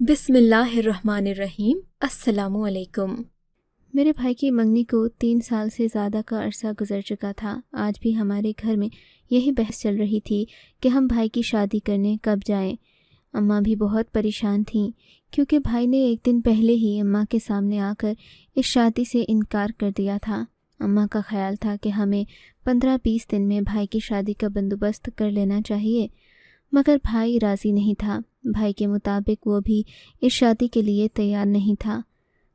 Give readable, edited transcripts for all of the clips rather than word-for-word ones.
بسم اللہ الرحمن الرحیم۔ السلام علیکم۔ میرے بھائی کی منگنی کو 3 سال سے زیادہ کا عرصہ گزر چکا تھا۔ آج بھی ہمارے گھر میں یہی بحث چل رہی تھی کہ ہم بھائی کی شادی کرنے کب جائیں۔ اماں بھی بہت پریشان تھیں کیونکہ بھائی نے ایک دن پہلے ہی اماں کے سامنے آ کر اس شادی سے انکار کر دیا تھا۔ اماں کا خیال تھا کہ ہمیں 15-20 دن میں بھائی کی شادی کا بندوبست کر لینا چاہیے، مگر بھائی راضی نہیں تھا۔ بھائی کے مطابق وہ بھی اس شادی کے لیے تیار نہیں تھا۔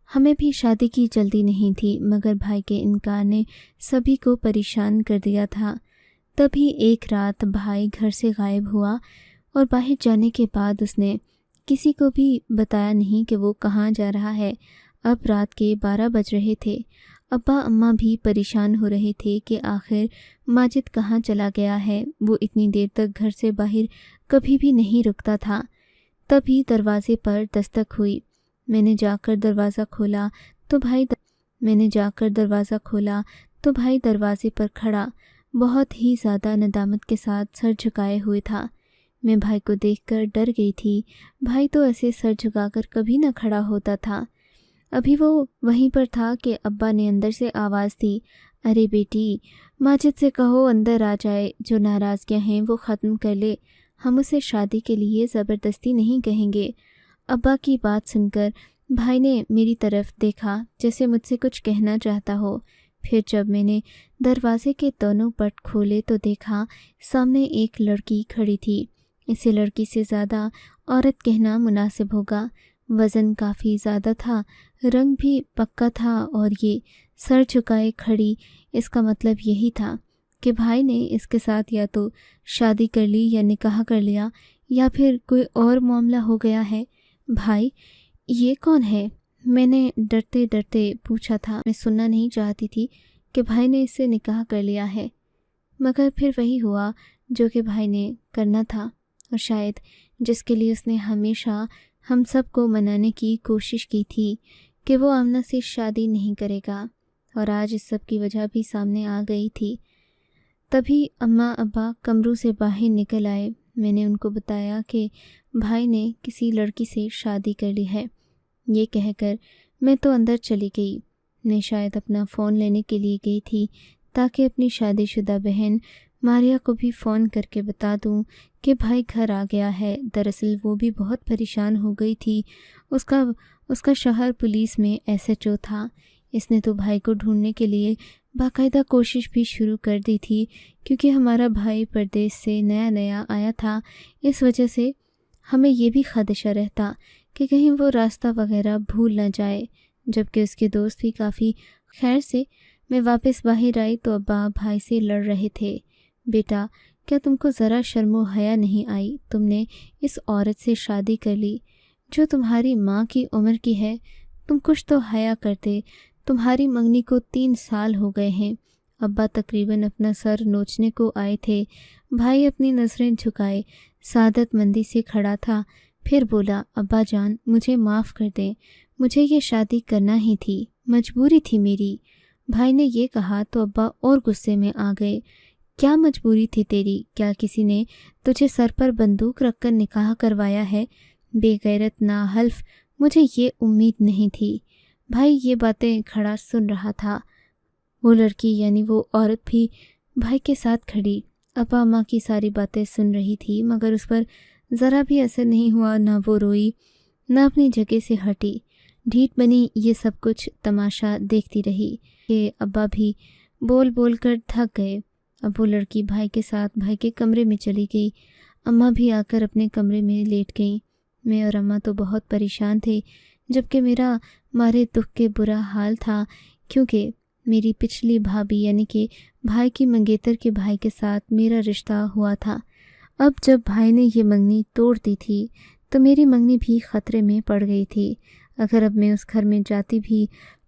ہمیں بھی شادی کی جلدی نہیں تھی، مگر بھائی کے انکار نے سبھی کو پریشان کر دیا تھا۔ تبھی ایک رات بھائی گھر سے غائب ہوا اور باہر جانے کے بعد اس نے کسی کو بھی بتایا نہیں کہ وہ کہاں جا رہا ہے۔ اب رات کے 12 بج رہے تھے۔ ابا اماں بھی پریشان ہو رہے تھے کہ آخر ماجد کہاں چلا گیا ہے۔ وہ اتنی دیر تک گھر سے باہر کبھی بھی نہیں رکتا تھا۔ تبھی دروازے پر دستک ہوئی۔ میں نے جا کر دروازہ کھولا تو بھائی دروازے پر کھڑا بہت ہی زیادہ ندامت کے ساتھ سر جھکائے ہوئے تھا۔ میں بھائی کو دیکھ کر ڈر گئی تھی۔ بھائی تو ایسے سر جھکا کر کبھی نہ کھڑا ہوتا تھا۔ ابھی وہ وہیں پر تھا کہ ابا نے اندر سے آواز دی، ارے بیٹی، ماجد سے کہو اندر آ جائے، جو ناراضگیاں ہیں وہ ختم کر لے، ہم اسے شادی کے لیے زبردستی نہیں کہیں گے۔ ابا کی بات سن کر بھائی نے میری طرف دیکھا جیسے مجھ سے کچھ کہنا چاہتا ہو۔ پھر جب میں نے دروازے کے دونوں پٹ کھولے تو دیکھا سامنے ایک لڑکی کھڑی تھی۔ اسے لڑکی سے زیادہ عورت کہنا مناسب ہوگا۔ وزن کافی زیادہ تھا، رنگ بھی پکا تھا، اور یہ سر جھکائے کھڑی، اس کا مطلب یہی تھا کہ بھائی نے اس کے ساتھ یا تو شادی کر لی یا نکاح کر لیا، یا پھر کوئی اور معاملہ ہو گیا ہے۔ بھائی، یہ کون ہے؟ میں نے ڈرتے ڈرتے پوچھا تھا۔ میں سننا نہیں چاہتی تھی کہ بھائی نے اس سے نکاح کر لیا ہے، مگر پھر وہی ہوا جو کہ بھائی نے کرنا تھا، اور شاید جس کے لیے اس نے ہمیشہ ہم سب کو منانے کی کوشش کی تھی کہ وہ آمنہ سے شادی نہیں کرے گا، اور آج اس سب کی وجہ بھی سامنے آ گئی تھی۔ تبھی اماں ابا کمروں سے باہر نکل آئے۔ میں نے ان کو بتایا کہ بھائی نے کسی لڑکی سے شادی کر لی ہے۔ یہ کہہ کر میں تو اندر چلی گئی۔ میں شاید اپنا فون لینے کے لیے گئی تھی تاکہ اپنی شادی شدہ بہن ماریہ کو بھی فون کر کے بتا دوں کہ بھائی گھر آ گیا ہے۔ دراصل وہ بھی بہت پریشان ہو گئی تھی۔ اس کا شوہر پولیس میں SHO تھا۔ اس نے تو بھائی کو ڈھونڈنے کے لیے باقاعدہ کوشش بھی شروع کر دی تھی، کیونکہ ہمارا بھائی پردیس سے نیا آیا تھا۔ اس وجہ سے ہمیں یہ بھی خدشہ رہتا کہ کہیں وہ راستہ وغیرہ بھول نہ جائے، جبکہ اس کے دوست بھی کافی خیر سے۔ میں واپس باہر آئی تو ابا بھائی سے لڑ رہے تھے، بیٹا، کیا تم کو ذرا شرم و حیا نہیں آئی؟ تم نے اس عورت سے شادی کر لی جو تمہاری ماں کی عمر کی ہے۔ تم کچھ تو حیا کرتے۔ تمہاری منگنی کو 3 سال ہو گئے ہیں۔ ابا تقریباً اپنا سر نوچنے کو آئے تھے۔ بھائی اپنی نظریں جھکائے سعادت مندی سے کھڑا تھا، پھر بولا، ابا جان، مجھے معاف کر دیں، مجھے یہ شادی کرنا ہی تھی، مجبوری تھی میری۔ بھائی نے یہ کہا تو ابا اور غصے میں آ گئے۔ کیا مجبوری تھی تیری؟ کیا کسی نے تجھے سر پر بندوق رکھ کر نکاح کروایا ہے؟ بے غیرت ناحلف، مجھے یہ امید نہیں تھی۔ بھائی یہ باتیں کھڑا سن رہا تھا۔ وہ لڑکی یعنی وہ عورت بھی بھائی کے ساتھ کھڑی ابا اماں کی ساری باتیں سن رہی تھی، مگر اس پر ذرا بھی اثر نہیں ہوا۔ نہ وہ روئی، نہ اپنی جگہ سے ہٹی، ڈھیٹ بنی یہ سب کچھ تماشا دیکھتی رہی کہ ابا بھی بول بول کر تھک گئے۔ اب وہ لڑکی بھائی کے ساتھ بھائی کے کمرے میں چلی گئی۔ اماں بھی آ کر اپنے کمرے میں لیٹ گئیں۔ میں اور اماں تو بہت پریشان تھے، جبکہ میرا مارے دکھ کے برا حال تھا، کیونکہ میری پچھلی بھابھی یعنی کہ بھائی کی منگیتر کے بھائی کے ساتھ میرا رشتہ ہوا تھا۔ اب جب بھائی نے یہ منگنی توڑ دی تھی تو میری منگنی بھی خطرے میں پڑ گئی تھی۔ اگر اب میں اس گھر میں جاتی بھی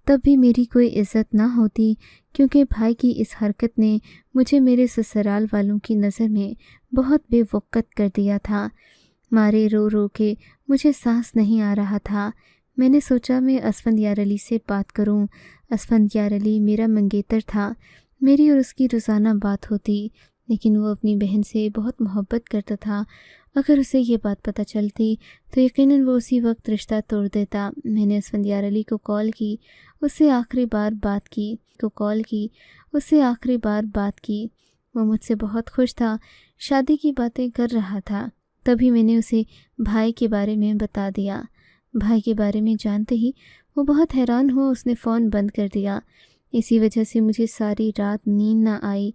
تب بھی میری کوئی عزت نہ ہوتی، کیونکہ بھائی کی اس حرکت نے مجھے میرے سسرال والوں کی نظر میں بہت بے وقت کر دیا تھا۔ مارے رو رو کے مجھے سانس نہیں آ رہا تھا۔ میں نے سوچا میں اسفندیار علی سے بات کروں۔ اسفندیار علی میرا منگیتر تھا، میری اور اس کی روزانہ بات ہوتی، لیکن وہ اپنی بہن سے بہت محبت کرتا تھا۔ اگر اسے یہ بات پتہ چلتی تو یقیناً وہ اسی وقت رشتہ توڑ دیتا۔ میں نے اسفندیار علی کو کال کی، اس سے آخری بار بات کی۔ وہ مجھ سے بہت خوش تھا، شادی کی باتیں کر رہا تھا۔ تبھی میں نے اسے بھائی کے بارے میں بتا دیا۔ بھائی کے بارے میں جانتے ہی وہ بہت حیران ہوا، اس نے فون بند کر دیا۔ اسی وجہ سے مجھے ساری رات نیند نہ آئی۔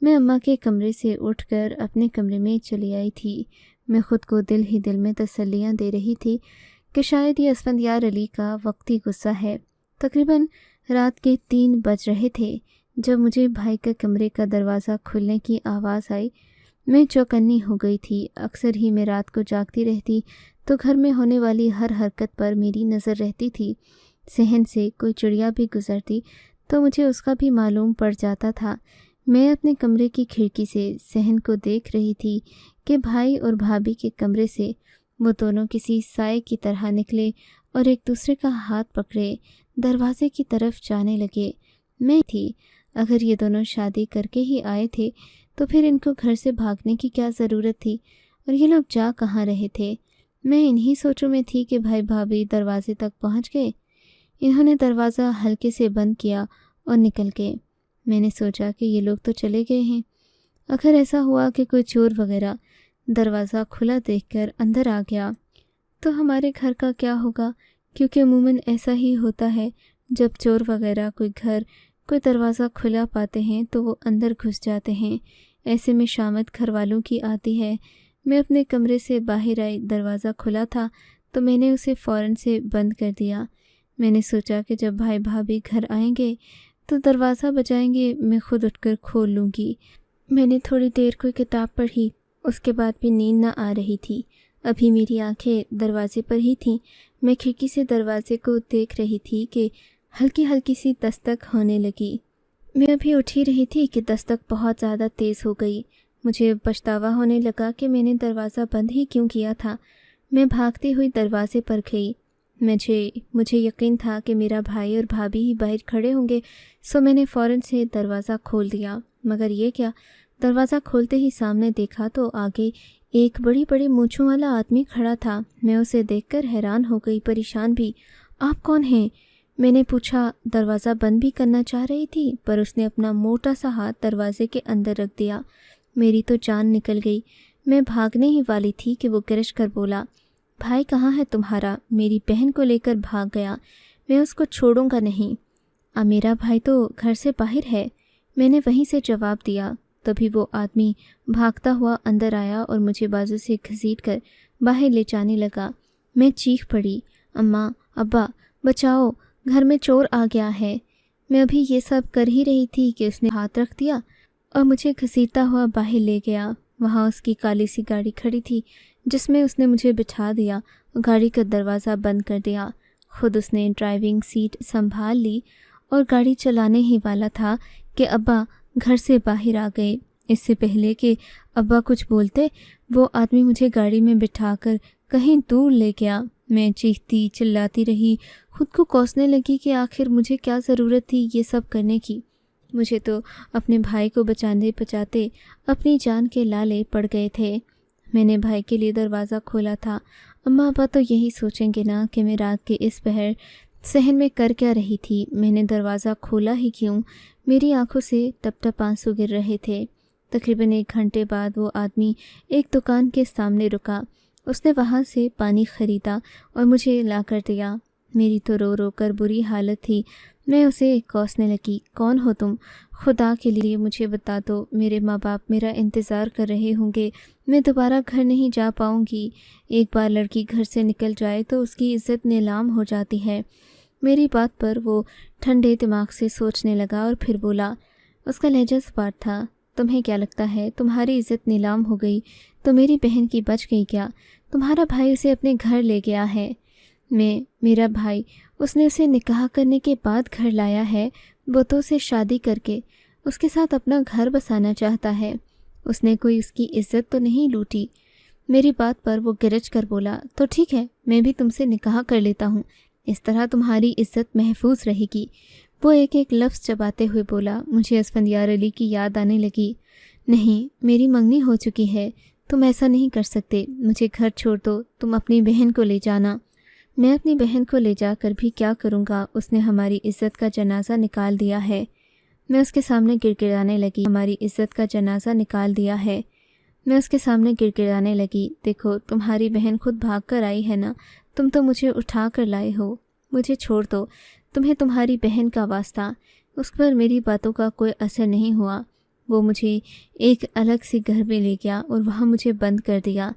میں اماں کے کمرے سے اٹھ کر اپنے کمرے میں چلی آئی تھی۔ میں خود کو دل ہی دل میں تسلیاں دے رہی تھی کہ شاید یہ اسفندیار علی کا وقتی غصہ ہے۔ تقریباً رات کے 3 بج رہے تھے جب مجھے بھائی کا کمرے کا دروازہ کھلنے کی آواز آئی۔ میں چوکنی ہو گئی تھی۔ اکثر ہی میں رات کو جاگتی رہتی تو گھر میں ہونے والی ہر حرکت پر میری نظر رہتی تھی۔ صحن سے کوئی چڑیا بھی گزرتی تو مجھے اس کا بھی معلوم پڑ جاتا تھا۔ میں اپنے کمرے کی کھڑکی سے صحن کو دیکھ رہی تھی کہ بھائی اور بھابھی کے کمرے سے وہ دونوں کسی سائے کی طرح نکلے اور ایک دوسرے کا ہاتھ پکڑے دروازے کی طرف جانے لگے۔ میں تھی، اگر یہ دونوں شادی کر کے ہی آئے تھے تو پھر ان کو گھر سے بھاگنے کی کیا ضرورت تھی، اور یہ لوگ جا کہاں رہے تھے؟ میں انہی سوچوں میں تھی کہ بھائی بھابھی دروازے تک پہنچ گئے۔ انہوں نے دروازہ ہلکے سے بند کیا اور نکل گئے۔ میں نے سوچا کہ یہ لوگ تو چلے گئے ہیں۔ اگر ایسا ہوا کہ کوئی چور وغیرہ دروازہ کھلا دیکھ کر اندر آ گیا تو ہمارے گھر کا کیا ہوگا؟ کیونکہ عموماً ایسا ہی ہوتا ہے، جب چور وغیرہ کوئی دروازہ کھلا پاتے ہیں تو وہ اندر گھس جاتے ہیں۔ ایسے میں شامت گھر والوں کی آتی ہے۔ میں اپنے کمرے سے باہر آئی، دروازہ کھلا تھا تو میں نے اسے فوراً سے بند کر دیا۔ میں نے سوچا کہ جب بھائی بھابھی گھر آئیں گے تو دروازہ بجائیں گے، میں خود اٹھ کر کھول لوں گی۔ میں نے تھوڑی دیر کوئی کتاب پڑھی، اس کے بعد بھی نیند نہ آ رہی تھی۔ ابھی میری آنکھیں دروازے پر ہی تھیں۔ میں کھڑکی سے دروازے کو دیکھ رہی تھی کہ ہلکی ہلکی سی دستک ہونے لگی۔ میں ابھی اٹھ ہی رہی تھی کہ دستک بہت زیادہ تیز ہو گئی۔ مجھے پچھتاوا ہونے لگا کہ میں نے دروازہ بند ہی کیوں کیا تھا۔ میں بھاگتی ہوئی دروازے پر گئی۔ مجھے یقین تھا کہ میرا بھائی اور بھابھی ہی باہر کھڑے ہوں گے، سو میں نے فوراً سے دروازہ کھول دیا۔ مگر یہ کیا، دروازہ کھولتے ہی سامنے دیکھا تو آگے ایک بڑی مونچھوں والا آدمی کھڑا تھا۔ میں اسے دیکھ کر حیران ہو گئی، پریشان بھی۔ آپ کون ہیں؟ میں نے پوچھا۔ دروازہ بند بھی کرنا چاہ رہی تھی پر اس نے اپنا موٹا سا ہاتھ دروازے کے اندر رکھ دیا۔ میری تو جان نکل گئی۔ میں بھاگنے ہی والی تھی کہ وہ گرج کر بولا، بھائی کہاں ہے تمہارا؟ میری بہن کو لے کر بھاگ گیا، میں اس کو چھوڑوں گا نہیں۔ میرا بھائی تو گھر سے باہر ہے، میں نے وہیں سے جواب دیا۔ تبھی وہ آدمی بھاگتا ہوا اندر آیا اور مجھے بازو سے گھسیٹ کر باہر لے جانے لگا۔ میں چیخ پڑی، اماں، ابا، بچاؤ، گھر میں چور آ گیا ہے۔ میں ابھی یہ سب کر ہی رہی تھی کہ اس نے ہاتھ رکھ دیا اور مجھے گھسیٹتا ہوا باہر لے گیا۔ وہاں اس کی کالی سی گاڑی کھڑی تھی جس میں اس نے مجھے بٹھا دیا اور گاڑی کا دروازہ بند کر دیا۔ خود اس نے ڈرائیونگ سیٹ سنبھال لی اور گاڑی چلانے ہی والا تھا کہ ابا گھر سے باہر آ گئے۔ اس سے پہلے کہ ابا کچھ بولتے، وہ آدمی مجھے گاڑی میں بٹھا کر کہیں دور لے گیا۔ میں چیختی چلاتی رہی، خود کو کوسنے لگی کہ آخر مجھے کیا ضرورت تھی یہ سب کرنے کی۔ مجھے تو اپنے بھائی کو بچاتے اپنی جان کے لالے پڑ گئے تھے۔ میں نے بھائی کے لیے دروازہ کھولا تھا۔ اماں ابا تو یہی سوچیں گے نا کہ میں رات کے اس پہر صحن میں کر کیا رہی تھی۔ میں نے دروازہ کھولا ہی کیوں؟ میری آنکھوں سے ٹپ ٹپ آنسو گر رہے تھے۔ تقریباً 1 گھنٹے بعد وہ آدمی ایک دکان کے سامنے رکا۔ اس نے وہاں سے پانی خریدا اور مجھے لا کر دیا۔ میری تو رو رو کر بری حالت تھی۔ میں اسے کوسنے لگی، کون ہو تم؟ خدا کے لیے مجھے بتا دو، میرے ماں باپ میرا انتظار کر رہے ہوں گے، میں دوبارہ گھر نہیں جا پاؤں گی۔ ایک بار لڑکی گھر سے نکل جائے تو اس کی عزت نیلام ہو جاتی ہے۔ میری بات پر وہ ٹھنڈے دماغ سے سوچنے لگا اور پھر بولا، اس کا لہجہ سپاٹ تھا، تمہیں کیا لگتا ہے تمہاری عزت نیلام ہو گئی تو میری بہن کی بچ گئی کیا؟ تمہارا بھائی اسے اپنے گھر لے گیا ہے۔ میرا بھائی، اس نے اسے نکاح کرنے کے بعد گھر لایا ہے، وہ تو اسے شادی کر کے اس کے ساتھ اپنا گھر بسانا چاہتا ہے۔ اس نے کوئی اس کی عزت تو نہیں لوٹی۔ میری بات پر وہ گرج کر بولا، تو ٹھیک ہے، میں بھی تم سے نکاح کر لیتا ہوں، اس طرح تمہاری عزت محفوظ رہے گی۔ وہ ایک ایک لفظ چباتے ہوئے بولا۔ مجھے اسفندیار علی کی یاد آنے لگی۔ نہیں، میری منگنی ہو چکی ہے، تم ایسا نہیں کر سکتے، مجھے گھر چھوڑ دو، تم اپنی بہن کو لے جانا۔ میں اپنی بہن کو لے جا کر بھی کیا کروں گا؟ اس نے ہماری عزت کا جنازہ نکال دیا ہے۔ میں اس کے سامنے گڑگڑانے لگی، ہماری عزت کا جنازہ نکال دیا ہے۔ میں اس کے سامنے گڑگڑانے لگی، دیکھو تمہاری بہن خود بھاگ کر آئی ہے نا، تم تو مجھے اٹھا کر لائے ہو، مجھے چھوڑ دو، تمہیں تمہاری بہن کا واسطہ۔ اس پر میری باتوں کا کوئی اثر نہیں ہوا، وہ مجھے ایک الگ سی گھر میں لے گیا اور وہاں مجھے بند کر دیا۔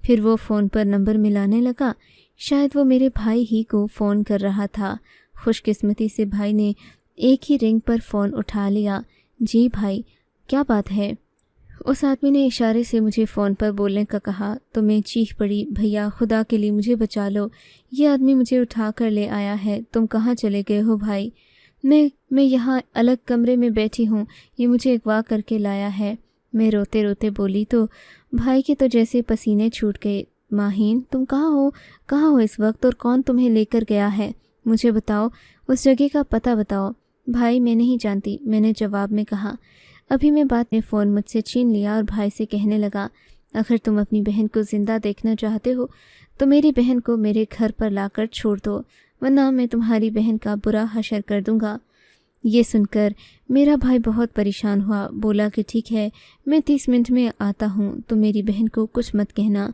پھر وہ فون پر نمبر ملانے لگا، شاید وہ میرے بھائی ہی کو فون کر رہا تھا۔ خوش قسمتی سے بھائی نے ایک ہی رنگ پر فون اٹھا لیا۔ جی بھائی، کیا بات ہے؟ اس آدمی نے اشارے سے مجھے فون پر بولنے کا کہا تو میں چیخ پڑی، بھیا خدا کے لیے مجھے بچا لو، یہ آدمی مجھے اٹھا کر لے آیا ہے، تم کہاں چلے گئے ہو بھائی؟ میں یہاں الگ کمرے میں بیٹھی ہوں، یہ مجھے اغوا کر کے لایا ہے۔ میں روتے روتے بولی تو بھائی کے تو جیسے پسینے چھوٹ گئے۔ ماہین، تم کہاں ہو اس وقت، اور کون تمہیں لے کر گیا ہے؟ مجھے بتاؤ، اس جگہ کا پتہ بتاؤ۔ بھائی میں نہیں جانتی، میں نے جواب میں کہا۔ ابھی میں بات نے فون مجھ سے چھین لیا اور بھائی سے کہنے لگا، اگر تم اپنی بہن کو زندہ دیکھنا چاہتے ہو تو میری بہن کو میرے گھر پر لا کر چھوڑ دو، ورنہ میں تمہاری بہن کا برا حشر کر دوں گا۔ یہ سن کر میرا بھائی بہت پریشان ہوا، بولا کہ ٹھیک ہے، میں 30 منٹ میں آتا ہوں، تو میری بہن کو کچھ مت کہنا۔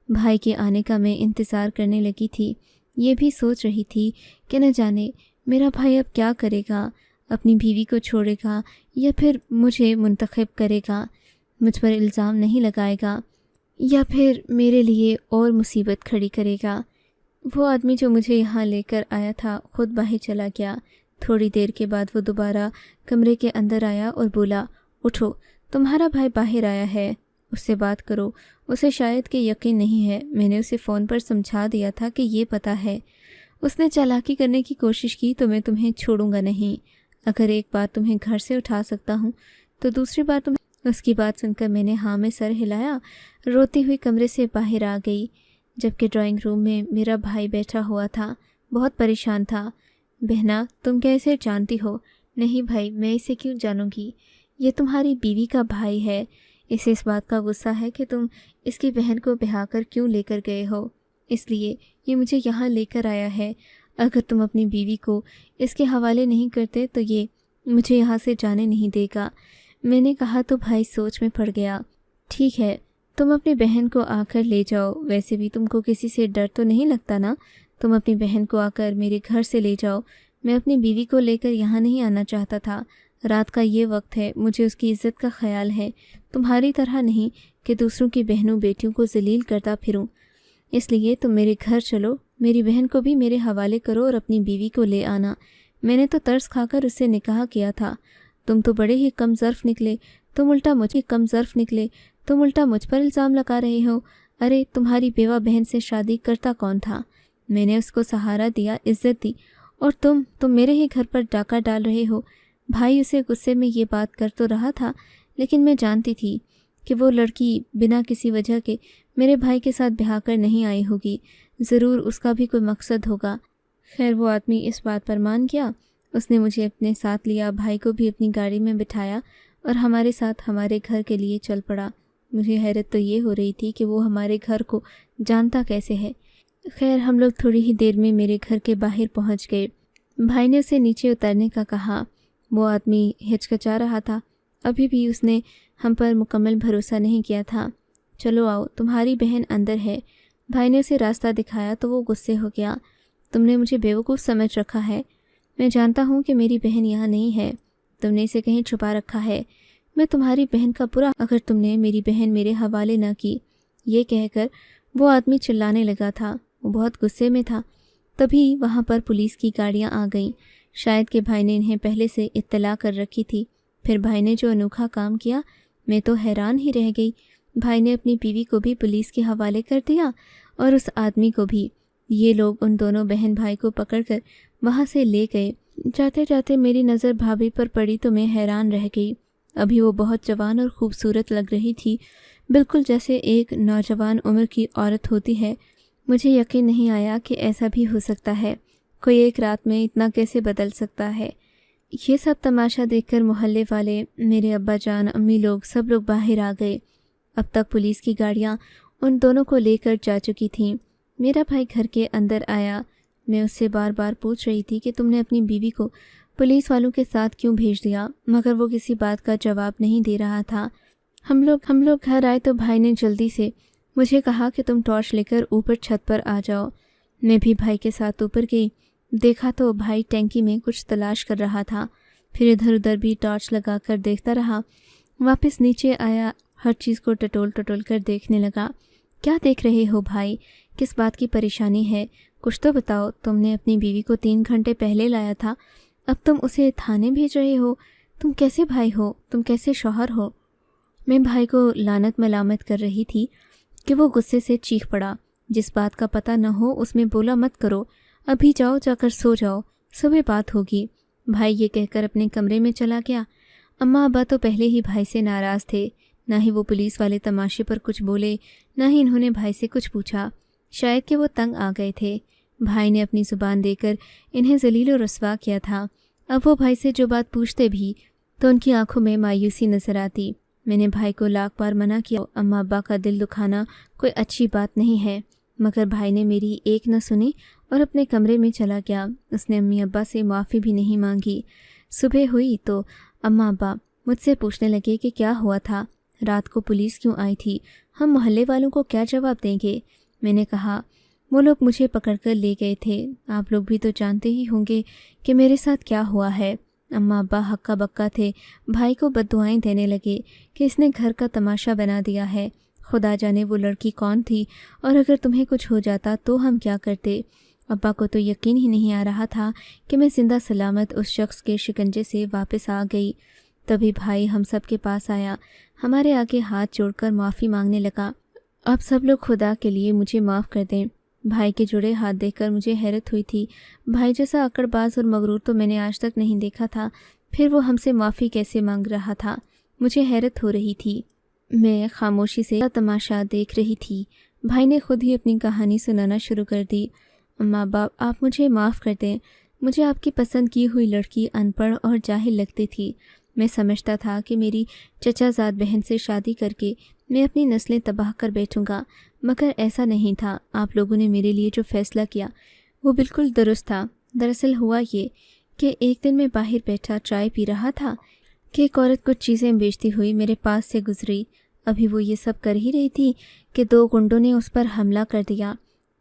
بھائی کے آنے کا میں انتظار کرنے لگی تھی، یہ بھی سوچ رہی تھی کہ نہ جانے میرا بھائی اب کیا کرے گا، اپنی بیوی کو چھوڑے گا یا پھر مجھے منتخب کرے گا، مجھ پر الزام نہیں لگائے گا، یا پھر میرے لیے اور مصیبت کھڑی کرے گا۔ وہ آدمی جو مجھے یہاں لے کر آیا تھا خود باہر چلا گیا۔ تھوڑی دیر کے بعد وہ دوبارہ کمرے کے اندر آیا اور بولا، اٹھو، تمہارا بھائی باہر آیا ہے، اس سے بات کرو، اسے شاید کہ یقین نہیں ہے، میں نے اسے فون پر سمجھا دیا تھا کہ یہ پتہ ہے، اس نے چالاکی کرنے کی کوشش کی تو میں تمہیں چھوڑوں گا نہیں، اگر ایک بار تمہیں گھر سے اٹھا سکتا ہوں تو دوسری بار تمہیں۔ اس کی بات سن کر میں نے ہاں میں سر ہلایا، روتی ہوئی کمرے سے باہر آ گئی، جبکہ ڈرائنگ روم میں میرا بھائی بیٹھا ہوا تھا، بہت پریشان تھا۔ بہنا، تم کیسے جانتی ہو؟ نہیں بھائی، میں اسے کیوں جانوں گی، یہ تمہاری بیوی کا بھائی ہے، اسے اس بات کا غصہ ہے کہ تم اس کی بہن کو بہا کر کیوں لے کر گئے ہو، اس لیے یہ مجھے یہاں لے کر آیا ہے، اگر تم اپنی بیوی کو اس کے حوالے نہیں کرتے تو یہ مجھے یہاں سے جانے نہیں دے گا۔ میں نے کہا تو بھائی سوچ میں پڑ گیا۔ ٹھیک ہے، تم اپنی بہن کو آ کر لے جاؤ، ویسے بھی تم کو کسی سے ڈر تو نہیں لگتا نا، تم اپنی بہن کو آ کر میرے گھر سے لے جاؤ، میں اپنی بیوی کو لے کر یہاں نہیں آنا چاہتا تھا، رات کا یہ وقت ہے، مجھے اس کی عزت کا خیال ہے، تمہاری طرح نہیں کہ دوسروں کی بہنوں بیٹیوں کو ذلیل کرتا پھروں، اس لیے تم میرے گھر چلو، میری بہن کو بھی میرے حوالے کرو اور اپنی بیوی کو لے آنا، میں نے تو ترس کھا کر اس سے نکاح کیا تھا، تم تو بڑے ہی کم ظرف نکلے، تم الٹا مجھ پر الزام لگا رہے ہو، ارے تمہاری بیوہ بہن سے شادی کرتا کون تھا، میں نے اس کو سہارا دیا، عزت دی، اور تم میرے ہی گھر پر ڈاکہ ڈال رہے ہو۔ بھائی اسے غصے میں یہ بات کر تو رہا تھا، لیکن میں جانتی تھی کہ وہ لڑکی بنا کسی وجہ کے میرے بھائی کے ساتھ بہا کر نہیں آئی ہوگی، ضرور اس کا بھی کوئی مقصد ہوگا۔ خیر وہ آدمی اس بات پر مان گیا، اس نے مجھے اپنے ساتھ لیا، بھائی کو بھی اپنی گاڑی میں بٹھایا اور ہمارے ساتھ ہمارے گھر کے لیے چل پڑا۔ مجھے حیرت تو یہ ہو رہی تھی کہ وہ ہمارے گھر کو جانتا کیسے ہے۔ خیر ہم لوگ تھوڑی ہی دیر میں میرے گھر کے باہر پہنچ گئے۔ بھائی نے اسے نیچے اترنے کا کہا، وہ آدمی ہچکچا رہا تھا، ابھی بھی اس نے ہم پر مکمل بھروسہ نہیں کیا تھا۔ چلو آؤ، تمہاری بہن اندر ہے۔ بھائی نے اسے راستہ دکھایا تو وہ غصے ہو گیا، تم نے مجھے بیوقوف سمجھ رکھا ہے، میں جانتا ہوں کہ میری بہن یہاں نہیں ہے، تم نے اسے کہیں چھپا رکھا ہے، میں تمہاری بہن کا برا اگر تم نے میری بہن میرے حوالے نہ کی۔ یہ کہہ کر وہ آدمی چلانے لگا تھا، وہ بہت غصے میں تھا۔ تبھی وہاں پر پولیس کی گاڑیاں آ گئیں، شاید کہ بھائی نے انہیں پہلے سے اطلاع کر رکھی تھی۔ پھر بھائی نے جو انوکھا کام کیا، میں تو حیران ہی رہ گئی۔ بھائی نے اپنی بیوی کو بھی پولیس کے حوالے کر دیا اور اس آدمی کو بھی۔ یہ لوگ ان دونوں بہن بھائی کو پکڑ کر وہاں سے لے گئے۔ جاتے جاتے میری نظر بھابھی پر پڑی تو میں حیران رہ گئی۔ ابھی وہ بہت جوان اور خوبصورت لگ رہی تھی، بالکل جیسے ایک نوجوان عمر کی عورت ہوتی ہے۔ مجھے یقین نہیں آیا کہ ایسا بھی ہو سکتا ہے، کوئی ایک رات میں اتنا کیسے بدل سکتا ہے۔ یہ سب تماشا دیکھ کر محلے والے، میرے ابا جان، امی لوگ، سب لوگ باہر آ گئے۔ اب تک پولیس کی گاڑیاں ان دونوں کو لے کر جا چکی تھیں۔ میرا بھائی گھر کے اندر آیا۔ میں اس سے بار بار پوچھ رہی تھی کہ تم نے اپنی بیوی کو پولیس والوں کے ساتھ کیوں بھیج دیا، مگر وہ کسی بات کا جواب نہیں دے رہا تھا۔ ہم لوگ گھر آئے تو بھائی نے جلدی سے مجھے کہا کہ تم ٹارچ لے کر اوپر چھت پر آ جاؤ۔ میں بھی بھائی کے ساتھ اوپر گئی۔ دیکھا تو بھائی ٹینکی میں کچھ تلاش کر رہا تھا، پھر ادھر ادھر بھی ٹارچ لگا کر دیکھتا رہا۔ واپس نیچے آیا، ہر چیز کو ٹٹول کر دیکھنے لگا۔ کیا دیکھ رہے ہو بھائی؟ کس بات کی پریشانی ہے؟ کچھ تو بتاؤ۔ تم نے اپنی بیوی کو 3 گھنٹے پہلے لایا تھا، اب تم اسے تھانے بھیج رہے ہو؟ تم کیسے بھائی ہو؟ تم کیسے شوہر ہو؟ میں بھائی کو لعنت ملامت کر رہی تھی کہ وہ غصے سے چیخ پڑا۔ جس بات کا پتہ نہ ہو اس میں بولا مت کرو، ابھی جاؤ، جا کر سو جاؤ، صبح بات ہوگی۔ بھائی یہ کہہ کر اپنے کمرے میں چلا گیا۔ اماں ابا تو پہلے ہی بھائی سے ناراض تھے، نہ ہی وہ پولیس والے تماشے پر کچھ بولے، نہ ہی انہوں نے بھائی سے کچھ پوچھا۔ شاید کہ وہ تنگ آ گئے تھے۔ بھائی نے اپنی زبان دے کر انہیں ذلیل و رسوا کیا تھا۔ اب وہ بھائی سے جو بات پوچھتے بھی تو ان کی آنکھوں میں مایوسی نظر آتی۔ میں نے بھائی کو لاکھ بار منع کیا، اماں ابا کا دل دکھانا کوئی اچھی بات نہیں ہے، مگر بھائی نے میری ایک نہ سنی اور اپنے کمرے میں چلا گیا۔ اس نے امی ابا سے معافی بھی نہیں مانگی۔ صبح ہوئی تو اماں ابا مجھ سے پوچھنے لگے کہ کیا ہوا تھا، رات کو پولیس کیوں آئی تھی، ہم محلے والوں کو کیا جواب دیں گے؟ میں نے کہا وہ لوگ مجھے پکڑ کر لے گئے تھے، آپ لوگ بھی تو جانتے ہی ہوں گے کہ میرے ساتھ کیا ہوا ہے۔ اماں ابا ہکا بکا تھے، بھائی کو بددعائیں دینے لگے کہ اس نے گھر کا تماشا بنا دیا ہے، خدا جانے وہ لڑکی کون تھی، اور اگر تمہیں کچھ ہو جاتا تو ہم کیا کرتے۔ ابا کو تو یقین ہی نہیں آ رہا تھا کہ میں زندہ سلامت اس شخص کے شکنجے سے واپس آ گئی۔ تبھی بھائی ہم سب کے پاس آیا، ہمارے آگے ہاتھ جوڑ کر معافی مانگنے لگا۔ اب سب لوگ خدا کے لیے مجھے معاف کر دیں۔ بھائی کے جڑے ہاتھ دیکھ کر مجھے حیرت ہوئی تھی۔ بھائی جیسا اکڑ باز اور مغرور تو میں نے آج تک نہیں دیکھا تھا، پھر وہ ہم سے معافی کیسے مانگ رہا تھا؟ مجھے حیرت ہو رہی تھی۔ میں خاموشی سے تماشا دیکھ رہی تھی۔ بھائی نے خود ہی اپنی کہانی سنانا شروع کر دی۔ اماں باپ، آپ مجھے معاف کر دیں، مجھے آپ کی پسند کی ہوئی لڑکی ان پڑھ اور جاہل لگتی تھی۔ میں سمجھتا تھا کہ میری چچا زاد بہن سے شادی کر کے میں اپنی نسلیں تباہ کر بیٹھوں گا، مگر ایسا نہیں تھا۔ آپ لوگوں نے میرے لیے جو فیصلہ کیا وہ بالکل درست تھا۔ دراصل ہوا یہ کہ ایک دن میں باہر بیٹھا چائے پی رہا تھا کہ ایک عورت کچھ چیزیں بیچتی ہوئی میرے پاس سے گزری۔ ابھی وہ یہ سب کر ہی رہی تھی کہ 2 گنڈوں نے اس پر حملہ کر دیا۔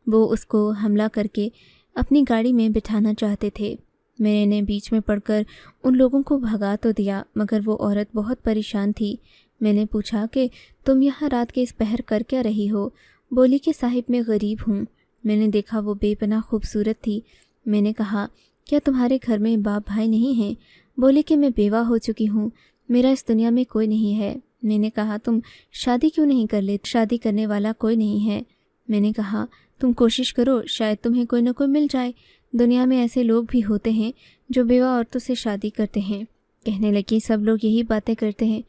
وہ اس کو حملہ کر کے اپنی گاڑی میں بٹھانا چاہتے تھے۔ میں نے بیچ میں پڑ کر ان لوگوں کو بھگا تو دیا، مگر وہ عورت بہت پریشان تھی۔ میں نے پوچھا کہ تم یہاں رات کے اس پہر کر کیا رہی ہو؟ بولی کہ صاحب میں غریب ہوں۔ میں نے دیکھا وہ بے پناہ خوبصورت تھی۔ میں نے کہا کیا تمہارے گھر میں باپ بھائی نہیں ہیں؟ بولی کہ میں بیوہ ہو چکی ہوں، میرا اس دنیا میں کوئی نہیں ہے۔ میں نے کہا تم شادی کیوں نہیں کر لیتے؟ شادی کرنے والا کوئی نہیں ہے۔ میں نے کہا تم کوشش کرو، شاید تمہیں کوئی نہ کوئی مل جائے، دنیا میں ایسے لوگ بھی ہوتے ہیں جو بیوہ عورتوں سے شادی کرتے ہیں۔ کہنے لگی سب لوگ یہی باتیں کرتے ہیں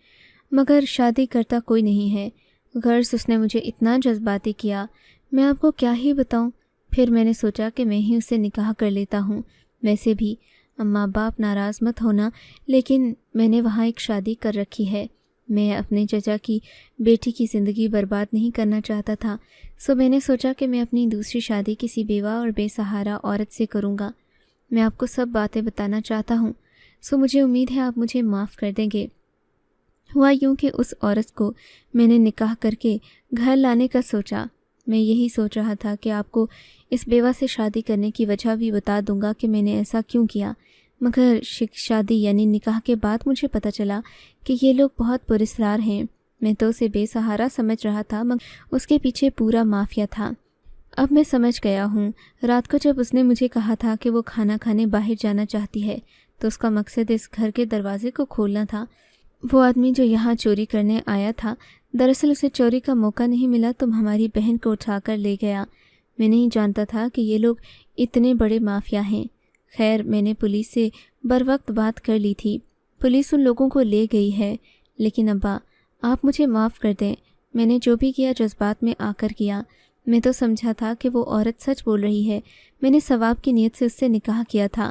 مگر شادی کرتا کوئی نہیں ہے۔ غرض اس نے مجھے اتنا جذباتی کیا، میں آپ کو کیا ہی بتاؤں۔ پھر میں نے سوچا کہ میں ہی اس سے نکاح کر لیتا ہوں۔ ویسے بھی اماں باپ ناراض مت ہونا، لیکن میں نے وہاں ایک شادی کر رکھی ہے۔ میں اپنے چچا کی بیٹی کی زندگی برباد نہیں کرنا چاہتا تھا، سو میں نے سوچا کہ میں اپنی دوسری شادی کسی بیوہ اور بے سہارا عورت سے کروں گا۔ میں آپ کو سب باتیں بتانا چاہتا ہوں، سو مجھے امید ہے آپ مجھے معاف کر دیں گے۔ ہوا یوں کہ اس عورت کو میں نے نکاح کر کے گھر لانے کا سوچا۔ میں یہی سوچ رہا تھا کہ آپ کو اس بیوہ سے شادی کرنے کی وجہ بھی بتا دوں گا کہ میں نے ایسا کیوں کیا، مگر شادی یعنی نکاح کے بعد مجھے پتہ چلا کہ یہ لوگ بہت پراسرار ہیں۔ میں تو اسے بے سہارا سمجھ رہا تھا مگر اس کے پیچھے پورا مافیا تھا۔ اب میں سمجھ گیا ہوں۔ رات کو جب اس نے مجھے کہا تھا کہ وہ کھانا کھانے باہر جانا چاہتی ہے تو اس کا مقصد اس گھر کے دروازے کو کھولنا تھا۔ وہ آدمی جو یہاں چوری کرنے آیا تھا، دراصل اسے چوری کا موقع نہیں ملا تو ہماری بہن کو اٹھا کر لے گیا۔ میں نہیں جانتا تھا کہ یہ لوگ اتنے بڑے مافیا ہیں۔ خیر میں نے پولیس سے بروقت بات کر لی تھی، پولیس ان لوگوں کو لے گئی ہے۔ لیکن ابا آپ مجھے معاف کر دیں، میں نے جو بھی کیا جذبات میں آ کر کیا۔ میں تو سمجھا تھا کہ وہ عورت سچ بول رہی ہے، میں نے ثواب کی نیت سے اس سے نکاح کیا تھا،